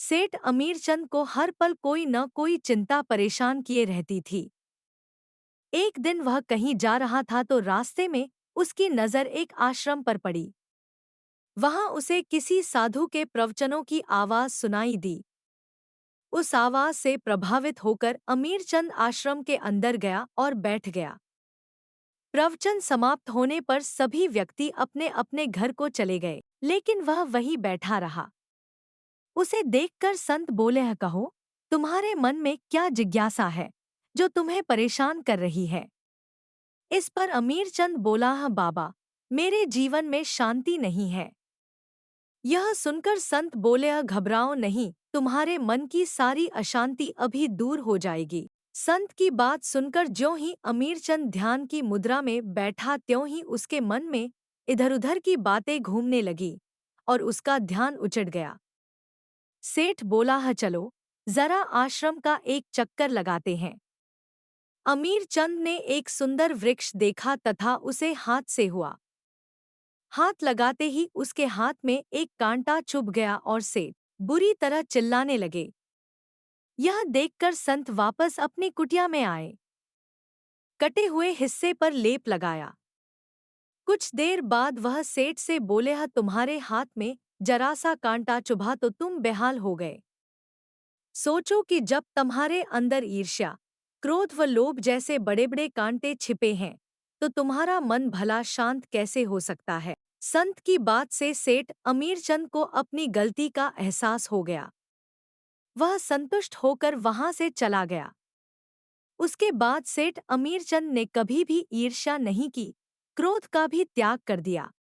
सेठ अमीरचंद को हर पल कोई न कोई चिंता परेशान किए रहती थी। एक दिन वह कहीं जा रहा था तो रास्ते में उसकी नजर एक आश्रम पर पड़ी। वहां उसे किसी साधु के प्रवचनों की आवाज सुनाई दी। उस आवाज से प्रभावित होकर अमीरचंद आश्रम के अंदर गया और बैठ गया। प्रवचन समाप्त होने पर सभी व्यक्ति अपने अपने घर को चले गए, लेकिन वह वहीं बैठा रहा। उसे देखकर संत बोले, "हैं कहो, तुम्हारे मन में क्या जिज्ञासा है जो तुम्हें परेशान कर रही है?" इस पर अमीरचंद बोला, "हाँ बाबा, मेरे जीवन में शांति नहीं है।" यह सुनकर संत बोले, "घबराओ नहीं, तुम्हारे मन की सारी अशांति अभी दूर हो जाएगी।" संत की बात सुनकर ज्यों ही अमीरचंद ध्यान की मुद्रा में बैठा त्यों ही उसके मन में इधर-उधर की बातें घूमने लगी और उसका ध्यान उचट गया। सेठ बोला, चलो जरा आश्रम का एक चक्कर लगाते हैं।" अमीरचंद ने एक सुंदर वृक्ष देखा तथा उसे हाथ से हुआ। हाथ लगाते ही उसके हाथ में एक कांटा चुभ गया और सेठ बुरी तरह चिल्लाने लगे। यह देखकर संत वापस अपनी कुटिया में आए। कटे हुए हिस्से पर लेप लगाया। कुछ देर बाद वह सेठ से बोले, तुम्हारे हाथ में जरा सा कांटा चुभा तो तुम बेहाल हो गए। सोचो कि जब तुम्हारे अंदर ईर्ष्या, क्रोध व लोभ जैसे बड़े-बड़े कांटे छिपे हैं, तो तुम्हारा मन भला शांत कैसे हो सकता है। संत की बात से सेठ अमीरचंद को अपनी गलती का एहसास हो गया। वह संतुष्ट होकर वहां से चला गया। उसके बाद सेठ अमीरचंद ने कभी भी ईर्ष्या नहीं की, क्रोध का भी त्याग कर दिया।